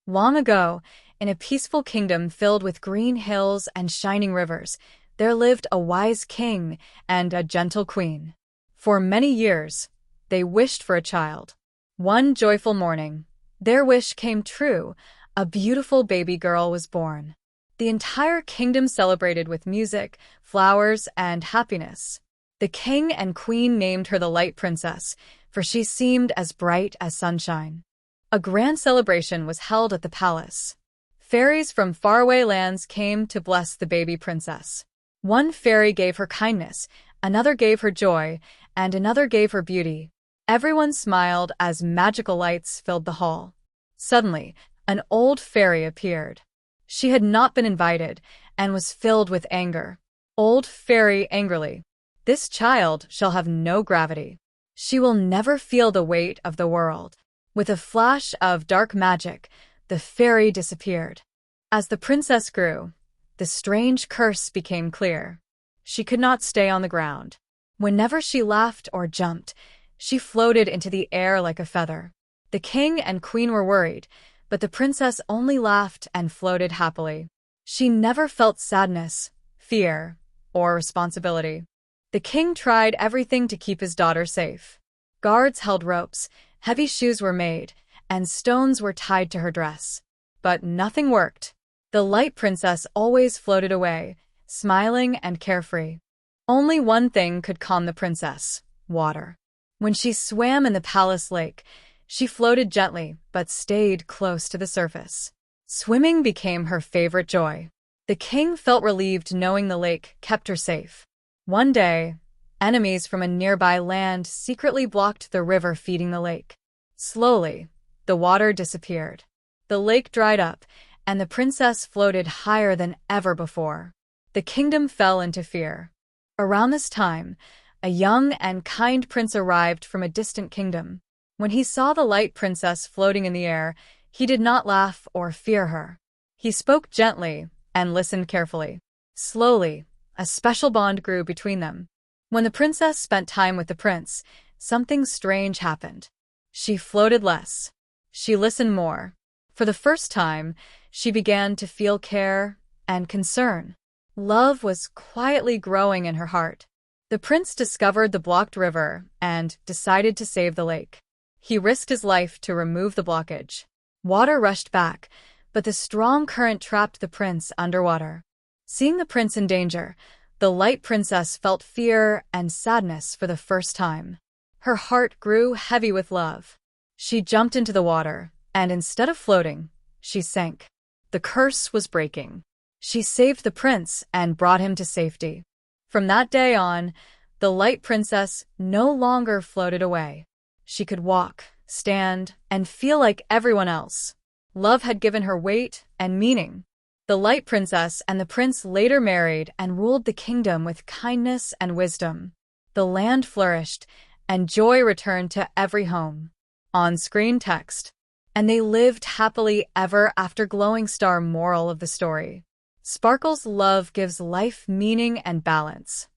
Long ago, in a peaceful kingdom filled with green hills and shining rivers, there lived a wise king and a gentle queen. For many years, they wished for a child. One joyful morning, their wish came true. A beautiful baby girl was born. The entire kingdom celebrated with music, flowers, and happiness. The king and queen named her the Light Princess, for she seemed as bright as sunshine. A grand celebration was held at the palace. Fairies from faraway lands came to bless the baby princess. One fairy gave her kindness, another gave her joy, and another gave her beauty. Everyone smiled as magical lights filled the hall. Suddenly, an old fairy appeared. She had not been invited and was filled with anger. Old Fairy angrily, "This child shall have no gravity. She will never feel the weight of the world." With a flash of dark magic, the fairy disappeared. As the princess grew, the strange curse became clear. She could not stay on the ground. Whenever she laughed or jumped, she floated into the air like a feather. The king and queen were worried, but the princess only laughed and floated happily. She never felt sadness, fear, or responsibility. The king tried everything to keep his daughter safe. Guards held ropes, heavy shoes were made, and stones were tied to her dress. But nothing worked. The Light Princess always floated away, smiling and carefree. Only one thing could calm the princess: water. When she swam in the palace lake, she floated gently but stayed close to the surface. Swimming became her favorite joy. The king felt relieved knowing the lake kept her safe. One day, enemies from a nearby land secretly blocked the river feeding the lake. Slowly, the water disappeared. The lake dried up, and the princess floated higher than ever before. The kingdom fell into fear. Around this time, a young and kind prince arrived from a distant kingdom. When he saw the Light Princess floating in the air, he did not laugh or fear her. He spoke gently and listened carefully. Slowly, a special bond grew between them. When the princess spent time with the prince, something strange happened. She floated less. She listened more. For the first time, she began to feel care and concern. Love was quietly growing in her heart. The prince discovered the blocked river and decided to save the lake. He risked his life to remove the blockage. Water rushed back, but the strong current trapped the prince underwater. Seeing the prince in danger, the Light Princess felt fear and sadness for the first time. Her heart grew heavy with love. She jumped into the water, and instead of floating, she sank. The curse was breaking. She saved the prince and brought him to safety. From that day on, the Light Princess no longer floated away. She could walk, stand, and feel like everyone else. Love had given her weight and meaning. The Light Princess and the prince later married and ruled the kingdom with kindness and wisdom. The land flourished, and joy returned to every home. On-screen text. And they lived happily ever after. Glowing star. Moral of the story: Sparkle's love gives life meaning and balance.